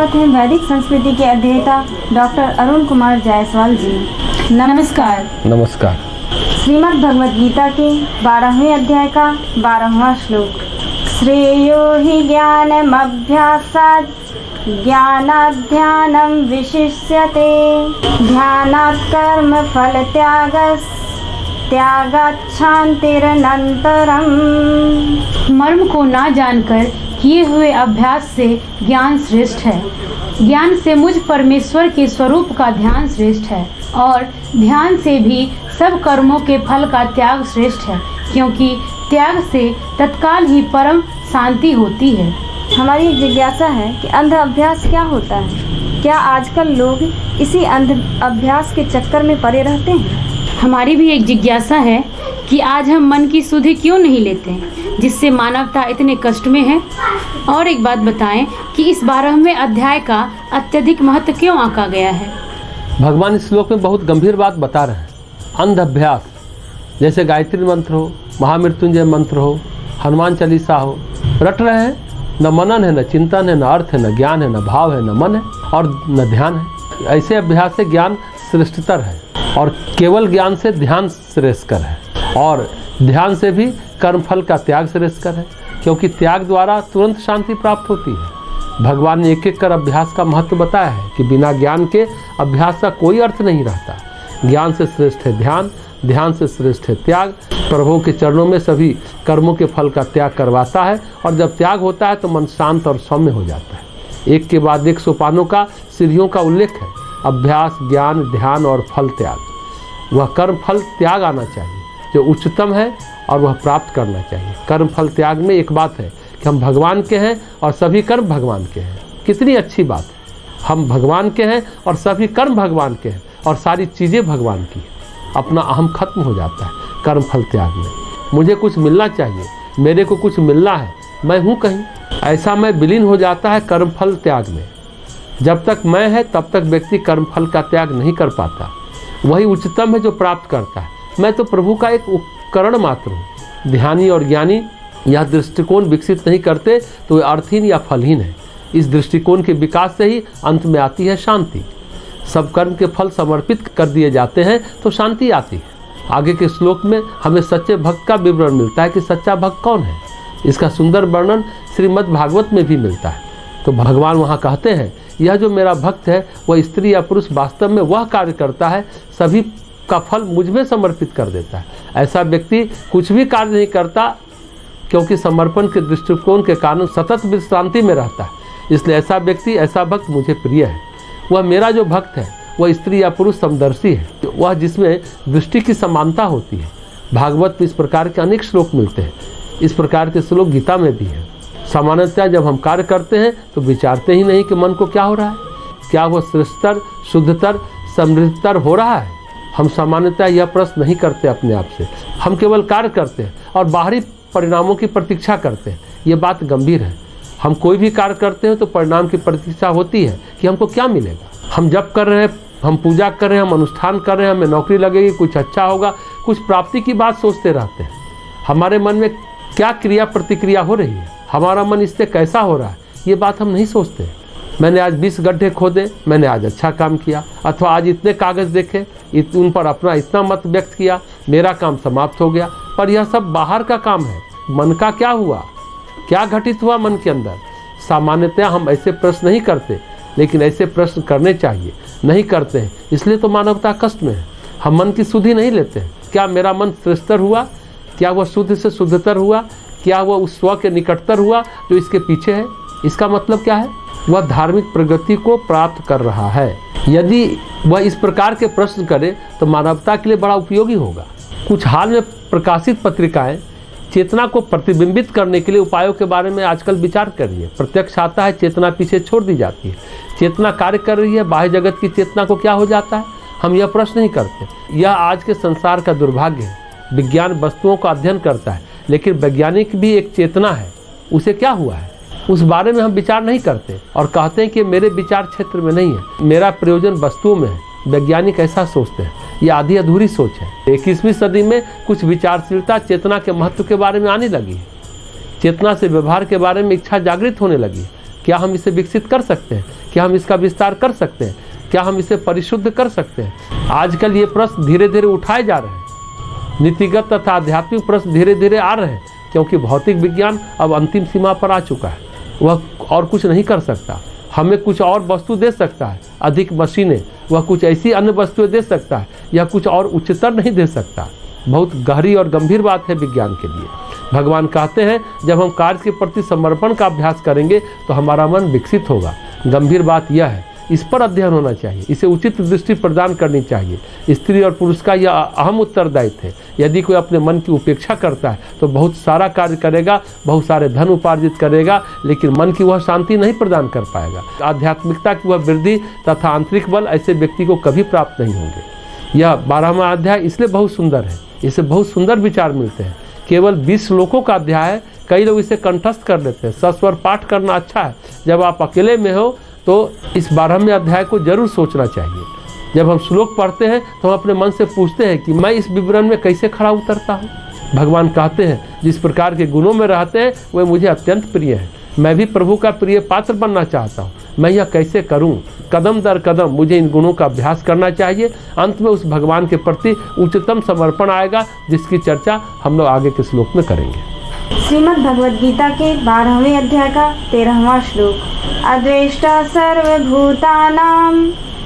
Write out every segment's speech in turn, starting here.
साथ हैं वैदिक संस्कृति के अध्येता डॉक्टर अरुण कुमार जायसवाल जी। नमस्कार। नमस्कार। श्रीमद् भगवद गीता के 12वें अध्याय का 12वां श्लोक, श्रेयो हि ज्ञानमभ्यासात् ज्ञानाध्यानं विशिष्यते ध्यानात् कर्म फल त्यागात् शान्तिरनन्तरम्। मर्म को ना जानकर किए हुए अभ्यास से ज्ञान श्रेष्ठ है, ज्ञान से मुझ परमेश्वर के स्वरूप का ध्यान श्रेष्ठ है और ध्यान से भी सब कर्मों के फल का त्याग श्रेष्ठ है, क्योंकि त्याग से तत्काल ही परम शांति होती है। हमारी एक जिज्ञासा है कि अंध अभ्यास क्या होता है? क्या आजकल लोग इसी अंध अभ्यास के चक्कर में पड़े रहते हैं? हमारी भी एक जिज्ञासा है कि आज हम मन की सुधि क्यों नहीं लेते हैं, जिससे मानवता इतने कष्ट में है। और एक बात बताएं कि इस 12वें अध्याय का अत्यधिक महत्व क्यों आंका गया है? भगवान इस श्लोक में बहुत गंभीर बात बता रहे हैं। अंध अभ्यास जैसे गायत्री मंत्र हो, महामृत्युंजय मंत्र हो, हनुमान चालीसा हो, रट रहे हैं, न मनन है, न चिंतन है, न अर्थ है, न ज्ञान है, न भाव है, न मन है और न ध्यान है। ऐसे अभ्यास से ज्ञान श्रेष्ठतर है और केवल ज्ञान से ध्यान श्रेष्ठकर है और ध्यान से भी कर्मफल का त्याग श्रेष्ठकर है, क्योंकि त्याग द्वारा तुरंत शांति प्राप्त होती है। भगवान ने एक एक कर अभ्यास का महत्व बताया है कि बिना ज्ञान के अभ्यास का कोई अर्थ नहीं रहता। ज्ञान से श्रेष्ठ है ध्यान, ध्यान से श्रेष्ठ है त्याग। प्रभु के चरणों में सभी कर्मों के फल का त्याग करवाता है और जब त्याग होता है तो मन शांत और सौम्य हो जाता है। एक के बाद एक सोपानों का, सीढ़ियों का उल्लेख है। अभ्यास, ज्ञान, ध्यान और फल त्याग। वह कर्म फल त्याग आना चाहिए जो उच्चतम है और वह प्राप्त करना चाहिए। कर्म फल त्याग में एक बात है कि हम भगवान के हैं और सभी कर्म भगवान के हैं। कितनी अच्छी बात है, हम भगवान के हैं और सभी कर्म भगवान के हैं और सारी चीज़ें भगवान की। अपना अहम खत्म हो जाता है कर्म फल त्याग में। मुझे कुछ मिलना चाहिए, मेरे को कुछ मिलना है, मैं हूँ कहीं, ऐसा मैं विलीन हो जाता है कर्म फल त्याग में। जब तक मैं है तब तक व्यक्ति कर्म फल का त्याग नहीं कर पाता। वही उच्चतम है जो प्राप्त करता है। मैं तो प्रभु का एक उपकरण मात्र हूँ। ध्यानी और ज्ञानी यह दृष्टिकोण विकसित नहीं करते तो वे अर्थहीन या फलहीन है। इस दृष्टिकोण के विकास से ही अंत में आती है शांति। सब कर्म के फल समर्पित कर दिए जाते हैं तो शांति आती है। आगे के श्लोक में हमें सच्चे भक्त का विवरण मिलता है कि सच्चा भक्त कौन है। इसका सुंदर वर्णन श्रीमद् भागवत में भी मिलता है। तो भगवान वहाँ कहते हैं, यह जो मेरा भक्त है वह स्त्री या पुरुष वास्तव में वह कार्य करता है, सभी का फल मुझ में समर्पित कर देता है। ऐसा व्यक्ति कुछ भी कार्य नहीं करता क्योंकि समर्पण के दृष्टिकोण के कारण सतत विश्रांति में रहता है। इसलिए ऐसा व्यक्ति, ऐसा भक्त मुझे प्रिय है। वह मेरा जो भक्त है वह स्त्री या पुरुष समदर्शी है, वह जिसमें दृष्टि की समानता होती है। भागवत में इस प्रकार के अनेक श्लोक मिलते हैं। इस प्रकार के श्लोक गीता में भी है। सामान्यतः जब हम कार्य करते हैं तो विचारते ही नहीं कि मन को क्या हो रहा है, क्या वह श्रेष्ठतर, शुद्धतर, समृद्धतर हो रहा है। हम सामान्यतः यह प्रश्न नहीं करते अपने आप से। हम केवल कार्य करते हैं और बाहरी परिणामों की प्रतीक्षा करते हैं। ये बात गंभीर है। हम कोई भी कार्य करते हैं तो परिणाम की प्रतीक्षा होती है कि हमको क्या मिलेगा। हम जप कर रहे हैं, हम पूजा कर रहे हैं, हम अनुष्ठान कर रहे हैं, हमें नौकरी लगेगी, कुछ अच्छा होगा, कुछ प्राप्ति की बात सोचते रहते हैं। हमारे मन में क्या क्रिया प्रतिक्रिया हो रही है, हमारा मन इससे कैसा हो रहा है, ये बात हम नहीं सोचते। मैंने आज 20 गड्ढे खोदे, मैंने आज अच्छा काम किया, अथवा आज इतने कागज़ देखे, उन पर अपना इतना मत व्यक्त किया, मेरा काम समाप्त हो गया। पर यह सब बाहर का काम है। मन का क्या हुआ, क्या घटित हुआ मन के अंदर? सामान्यतः हम ऐसे प्रश्न नहीं करते, लेकिन ऐसे प्रश्न करने चाहिए। नहीं करते हैं, इसलिए तो मानवता कष्ट में है। हम मन की सुधि नहीं लेते हैं। क्या मेरा मन श्रेष्ठतर हुआ? क्या वह शुद्ध से शुद्धतर हुआ? क्या वह उस स्व के निकटतर हुआ जो इसके पीछे है? इसका मतलब क्या है? वह धार्मिक प्रगति को प्राप्त कर रहा है। यदि वह इस प्रकार के प्रश्न करे तो मानवता के लिए बड़ा उपयोगी होगा। कुछ हाल में प्रकाशित पत्रिकाएं चेतना को प्रतिबिंबित करने के लिए उपायों के बारे में आजकल विचार कर रही है। प्रत्यक्ष आता है, चेतना पीछे छोड़ दी जाती है। चेतना कार्य कर रही है, बाह्य जगत की चेतना को क्या हो जाता है, हम यह प्रश्न नहीं करते। यह आज के संसार का दुर्भाग्य है। विज्ञान वस्तुओं का अध्ययन करता है, लेकिन वैज्ञानिक भी एक चेतना है, उसे क्या हुआ है उस बारे में हम विचार नहीं करते और कहते हैं कि मेरे विचार क्षेत्र में नहीं है, मेरा प्रयोजन वस्तुओं में है। वैज्ञानिक ऐसा सोचते हैं, ये आधी अधूरी सोच है। 21वीं सदी में कुछ विचारशीलता चेतना के महत्व के बारे में आने लगी है। चेतना से व्यवहार के बारे में इच्छा जागृत होने लगी। क्या हम इसे विकसित कर सकते हैं? क्या हम इसका विस्तार कर सकते हैं? क्या हम इसे परिशुद्ध कर सकते हैं? आजकल ये प्रश्न धीरे धीरे उठाए जा रहे हैं। नीतिगत तथा आध्यात्मिक प्रश्न धीरे धीरे आ रहे हैं, क्योंकि भौतिक विज्ञान अब अंतिम सीमा पर आ चुका है। वह और कुछ नहीं कर सकता। हमें कुछ और वस्तु दे सकता है, अधिक मशीनें। वह कुछ ऐसी अन्य वस्तुएं दे सकता है, या कुछ और उच्चतर नहीं दे सकता। बहुत गहरी और गंभीर बात है विज्ञान के लिए। भगवान कहते हैं, जब हम कार्य के प्रति समर्पण का अभ्यास करेंगे तो हमारा मन विकसित होगा। गंभीर बात यह है, इस पर अध्ययन होना चाहिए, इसे उचित दृष्टि प्रदान करनी चाहिए। स्त्री और पुरुष का यह अहम उत्तरदायित्व है। यदि कोई अपने मन की उपेक्षा करता है तो बहुत सारा कार्य करेगा, बहुत सारे धन उपार्जित करेगा, लेकिन मन की वह शांति नहीं प्रदान कर पाएगा। आध्यात्मिकता की वह वृद्धि तथा आंतरिक बल ऐसे व्यक्ति को कभी प्राप्त नहीं होंगे। यह 12वां अध्याय इसलिए बहुत सुंदर है, इसे बहुत सुंदर विचार मिलते हैं। केवल 20 श्लोकों का अध्याय है। कई लोग इसे कंठस्थ कर लेते हैं। सस्वर पाठ करना अच्छा है। जब आप अकेले में हो तो इस 12वें अध्याय को जरूर सोचना चाहिए। जब हम श्लोक पढ़ते हैं तो हम अपने मन से पूछते हैं कि मैं इस विवरण में कैसे खड़ा उतरता हूँ। भगवान कहते हैं, जिस प्रकार के गुणों में रहते हैं वे मुझे अत्यंत प्रिय हैं। मैं भी प्रभु का प्रिय पात्र बनना चाहता हूँ। मैं यह कैसे करूँ? कदम दर कदम मुझे इन गुणों का अभ्यास करना चाहिए। अंत में उस भगवान के प्रति उच्चतम समर्पण आएगा, जिसकी चर्चा हम लोग आगे के श्लोक में करेंगे। श्रीमद् भगवद गीता के 12वें अध्याय का 13वां श्लोक। अद्वेष्टा सर्वभूतानां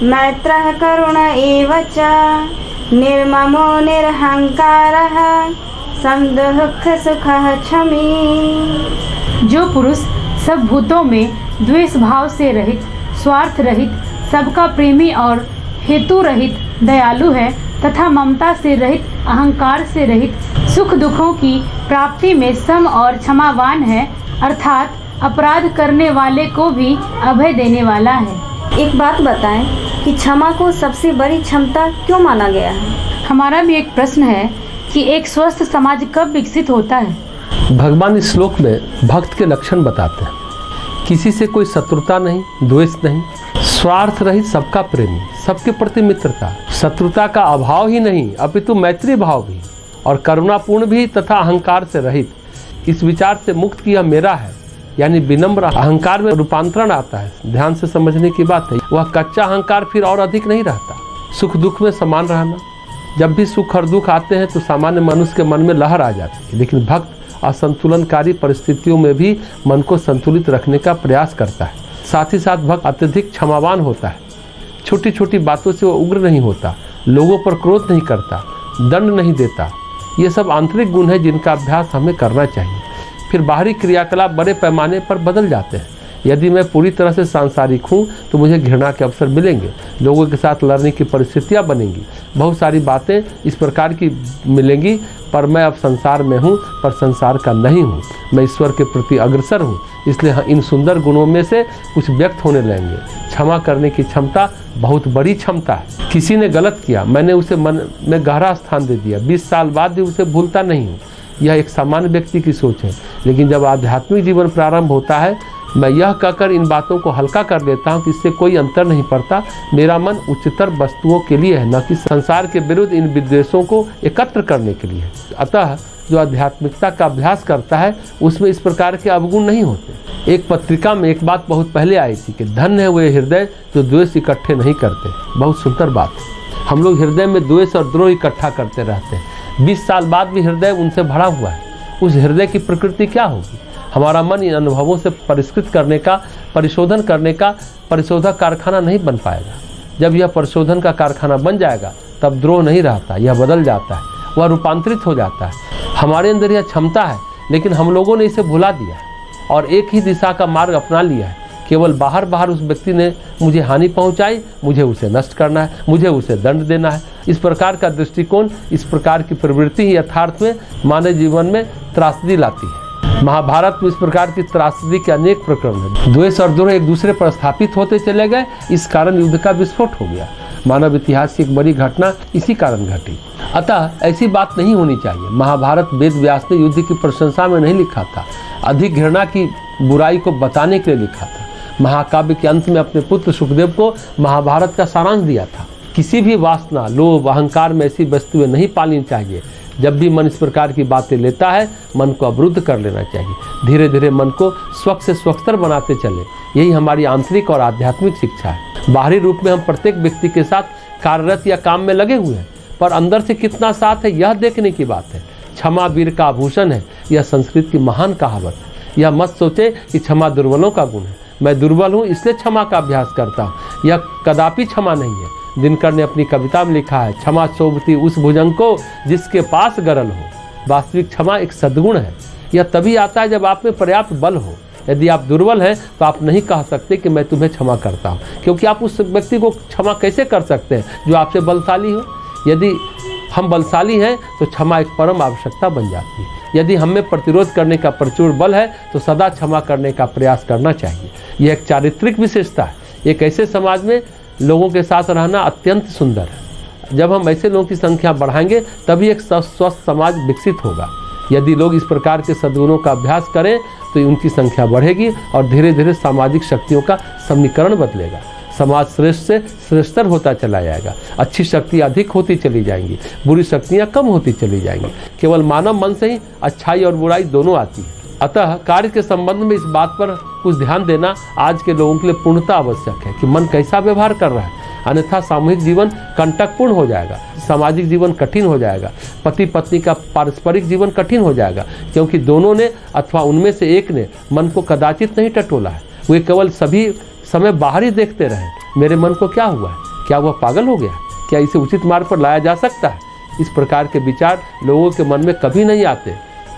मैत्रः करुण एव च निर्ममो निरहंकारः समदुःख सुखः क्षमी। जो पुरुष सब भूतों में द्वेष भाव से रहित, स्वार्थ रहित, सबका प्रेमी और हेतु रहित, दयालु है तथा ममता से रहित, अहंकार से रहित, सुख दुखों की प्राप्ति में सम और क्षमावान है, अर्थात अपराध करने वाले को भी अभय देने वाला है। एक बात बताएं कि क्षमा को सबसे बड़ी क्षमता क्यों माना गया है? हमारा भी एक प्रश्न है कि एक स्वस्थ समाज कब विकसित होता है? भगवान इस श्लोक में भक्त के लक्षण बताते हैं। किसी से कोई शत्रुता नहीं, द्वेष नहीं, स्वार्थ रहित, सबका प्रेमी, सबके प्रति मित्रता, शत्रुता का अभाव ही नहीं अपितु मैत्री भाव भी, और करुणापूर्ण भी तथा अहंकार से रहित। इस विचार से मुक्त किया मेरा है, यानी विनम्र अहंकार में रूपांतरण आता है। ध्यान से समझने की बात है। वह कच्चा अहंकार फिर और अधिक नहीं रहता। सुख दुख में समान रहना। जब भी सुख और दुख आते हैं तो सामान्य मनुष्य के मन में लहर आ जाती है, लेकिन भक्त असंतुलनकारी परिस्थितियों में भी मन को संतुलित रखने का प्रयास करता है। साथ ही साथ भक्त अत्यधिक क्षमावान होता है। छोटी छोटी बातों से वह उग्र नहीं होता, लोगों पर क्रोध नहीं करता, दंड नहीं देता। ये सब आंतरिक गुण है जिनका अभ्यास हमें करना चाहिए। फिर बाहरी क्रियाकलाप बड़े पैमाने पर बदल जाते हैं। यदि मैं पूरी तरह से सांसारिक हूँ तो मुझे घृणा के अवसर मिलेंगे, लोगों के साथ लड़ने की परिस्थितियाँ बनेंगी, बहुत सारी बातें इस प्रकार की मिलेंगी। पर मैं अब संसार में हूँ, पर संसार का नहीं हूँ। मैं ईश्वर के प्रति अग्रसर हूँ, इसलिए इन सुंदर गुणों में से कुछ व्यक्त होने लगेंगे। क्षमा करने की क्षमता बहुत बड़ी क्षमता है। किसी ने गलत किया, मैंने उसे मन में गहरा स्थान दे दिया, 20 साल बाद भी उसे भूलता नहीं हूँ। यह एक सामान्य व्यक्ति की सोच है, लेकिन जब आध्यात्मिक जीवन प्रारंभ होता है, मैं यह कहकर इन बातों को हल्का कर देता हूँ कि इससे कोई अंतर नहीं पड़ता। मेरा मन उच्चतर वस्तुओं के लिए है, न कि संसार के विरुद्ध इन विद्वेषों को एकत्र करने के लिए। अतः जो आध्यात्मिकता का अभ्यास करता है उसमें इस प्रकार के अवगुण नहीं होते। एक पत्रिका में एक बात बहुत पहले आई थी कि धन्य है वे हृदय जो द्वेष इकट्ठे नहीं करते। बहुत सुंदर बात। हम लोग हृदय में द्वेष और द्रोह इकट्ठा करते रहते हैं। 20 साल बाद भी हृदय उनसे भरा हुआ है। उस हृदय की प्रकृति क्या होगी? हमारा मन इन अनुभवों से परिष्कृत करने का, परिशोधन करने का परिशोधक कारखाना नहीं बन पाएगा। जब यह परिशोधन का कारखाना बन जाएगा तब द्रोह नहीं रहता, यह बदल जाता है, वह रूपांतरित हो जाता है। हमारे अंदर यह क्षमता है, लेकिन हम लोगों ने इसे भुला दिया है और एक ही दिशा का मार्ग अपना लिया है। केवल बाहर बाहर उस व्यक्ति ने मुझे हानि पहुंचाई, मुझे उसे नष्ट करना है, मुझे उसे दंड देना है। इस प्रकार का दृष्टिकोण, इस प्रकार की प्रवृत्ति ही यथार्थ में मानव जीवन में त्रासदी लाती है। महाभारत में इस प्रकार की त्रासदी के अनेक प्रकरण हैं। द्वेष और द्रोह एक दूसरे पर स्थापित होते चले गए, इस कारण युद्ध का विस्फोट हो गया। मानव इतिहास की एक बड़ी घटना इसी कारण घटी। अतः ऐसी बात नहीं होनी चाहिए। महाभारत वेद व्यास ने युद्ध की प्रशंसा में नहीं लिखा था, अधिक घृणा की बुराई को बताने के लिए लिखा था। महाकाव्य के अंत में अपने पुत्र सुखदेव को महाभारत का सारांश दिया था किसी भी वासना, लोभ, अहंकार में ऐसी वस्तुएं नहीं पालनी चाहिए। जब भी मन इस प्रकार की बातें लेता है, मन को अवरुद्ध कर लेना चाहिए। धीरे धीरे मन को स्वच्छ से स्वच्छतर बनाते चले, यही हमारी आंतरिक और आध्यात्मिक शिक्षा है। बाहरी रूप में हम प्रत्येक व्यक्ति के साथ कार्यरत या काम में लगे हुए हैं, पर अंदर से कितना साथ है यह देखने की बात है। क्षमा वीर का आभूषण है, यह संस्कृत की महान कहावत है। यह मत सोचे कि क्षमा दुर्बलों का गुण है, मैं दुर्बल हूँ इसलिए क्षमा का अभ्यास करता हूँ, यह कदापि क्षमा नहीं है। दिनकर ने अपनी कविता में लिखा है, क्षमा शोभती उस भुजंग को जिसके पास गरल हो। वास्तविक क्षमा एक सद्गुण है, यह तभी आता है जब आप में पर्याप्त बल हो। यदि आप दुर्बल हैं तो आप नहीं कह सकते कि मैं तुम्हें क्षमा करता हूँ, क्योंकि आप उस व्यक्ति को क्षमा कैसे कर सकते हैं जो आपसे बलशाली हो। यदि हम बलशाली हैं तो क्षमा एक परम आवश्यकता बन जाती है। यदि हम में प्रतिरोध करने का प्रचुर बल है तो सदा क्षमा करने का प्रयास करना चाहिए। यह एक चारित्रिक विशेषता है। एक ऐसे समाज में लोगों के साथ रहना अत्यंत सुंदर है। जब हम ऐसे लोगों की संख्या बढ़ाएंगे तभी एक स्वस्थ समाज विकसित होगा। यदि लोग इस प्रकार के सद्गुणों का अभ्यास करें तो उनकी संख्या बढ़ेगी और धीरे धीरे सामाजिक शक्तियों का समीकरण बदलेगा। समाज श्रेष्ठ से श्रेष्ठतर होता चला जाएगा। अच्छी शक्तियाँ अधिक होती चली जाएंगी, बुरी शक्तियाँ कम होती चली जाएंगी। केवल मानव मन से ही अच्छाई और बुराई दोनों आती है। अतः कार्य के संबंध में इस बात पर कुछ ध्यान देना आज के लोगों के लिए पूर्णतः आवश्यक है कि मन कैसा व्यवहार कर रहा है, अन्यथा सामूहिक जीवन कंटकपूर्ण हो जाएगा, सामाजिक जीवन कठिन हो जाएगा, पति पत्नी का पारस्परिक जीवन कठिन हो जाएगा, क्योंकि दोनों ने अथवा उनमें से एक ने मन को कदाचित नहीं टटोला है। वे केवल सभी समय बाहर ही देखते रहे, मेरे मन को क्या हुआ है, क्या वह पागल हो गया, क्या इसे उचित मार्ग पर लाया जा सकता है। इस प्रकार के विचार लोगों के मन में कभी नहीं आते,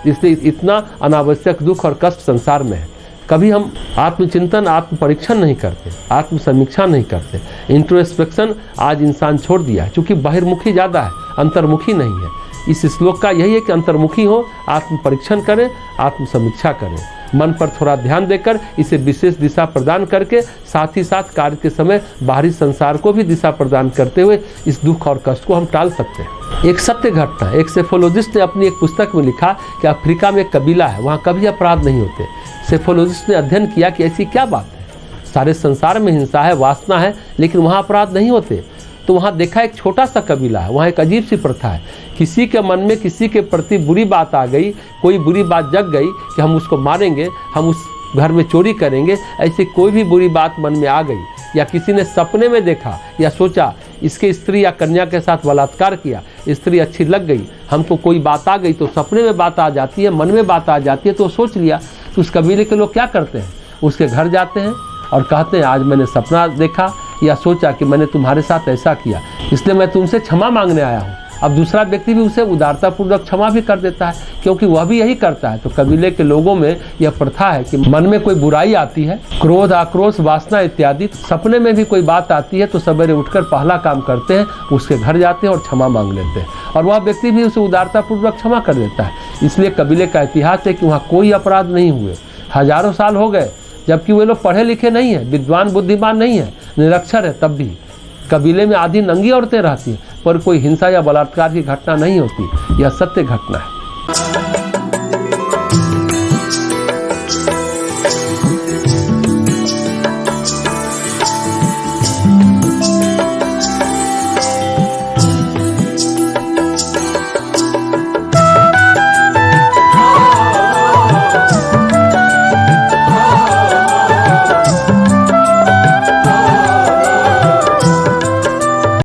इसलिए इतना अनावश्यक दुख और कष्ट संसार में है। कभी हम आत्मचिंतन, आत्म परीक्षण नहीं करते, आत्म समीक्षा नहीं करते। इंट्रोस्पेक्शन आज इंसान छोड़ दिया है, क्योंकि बहिर्मुखी ज़्यादा है, अंतर्मुखी नहीं है। इस श्लोक का यही है कि अंतर्मुखी हो, आत्म परीक्षण करें, आत्म समीक्षा करें। मन पर थोड़ा ध्यान देकर इसे विशेष दिशा प्रदान करके साथ ही साथ कार्य के समय बाहरी संसार को भी दिशा प्रदान करते हुए इस दुख और कष्ट को हम टाल सकते हैं। एक सत्य घटना, एक सेफोलॉजिस्ट ने अपनी एक पुस्तक में लिखा कि अफ्रीका में एक कबीला है, वहाँ कभी अपराध नहीं होते। सेफोलॉजिस्ट ने अध्ययन किया कि ऐसी क्या बात है, सारे संसार में हिंसा है, वासना है, लेकिन वहाँ अपराध नहीं होते। तो वहाँ देखा एक छोटा सा कबीला है, वहाँ एक अजीब सी प्रथा है। किसी के मन में किसी के प्रति बुरी बात आ गई, कोई बुरी बात जग गई कि हम उसको मारेंगे, हम उस घर में चोरी करेंगे, ऐसी कोई भी बुरी बात मन में आ गई, या किसी ने सपने में देखा या सोचा इसके स्त्री या कन्या के साथ बलात्कार किया, स्त्री अच्छी लग गई, हमको कोई बात आ गई, तो सपने में बात आ जाती है, मन में बात आ जाती है, तो सोच लिया। तो उस कबीले के लोग क्या करते हैं, उसके घर जाते हैं और कहते हैं आज मैंने सपना देखा या सोचा कि मैंने तुम्हारे साथ ऐसा किया, इसलिए मैं तुमसे क्षमा मांगने आया हूँ। अब दूसरा व्यक्ति भी उसे उदारतापूर्वक क्षमा भी कर देता है, क्योंकि वह भी यही करता है। तो कबीले के लोगों में यह प्रथा है कि मन में कोई बुराई आती है, क्रोध, आक्रोश, वासना इत्यादि, सपने में भी कोई बात आती है तो सवेरे उठकर पहला काम करते हैं, उसके घर जाते हैं और क्षमा मांग लेते हैं, और वह व्यक्ति भी उसे उदारतापूर्वक क्षमा कर देता है। इसलिए कबीले का इतिहास है कि वहाँ कोई अपराध नहीं हुए, हजारों साल हो गए, जबकि वे लोग पढ़े लिखे नहीं है, विद्वान बुद्धिमान नहीं है, निरक्षर है, तब भी कबीले में आधी नंगी औरतें रहती हैं, पर कोई हिंसा या बलात्कार की घटना नहीं होती। यह सत्य घटना है।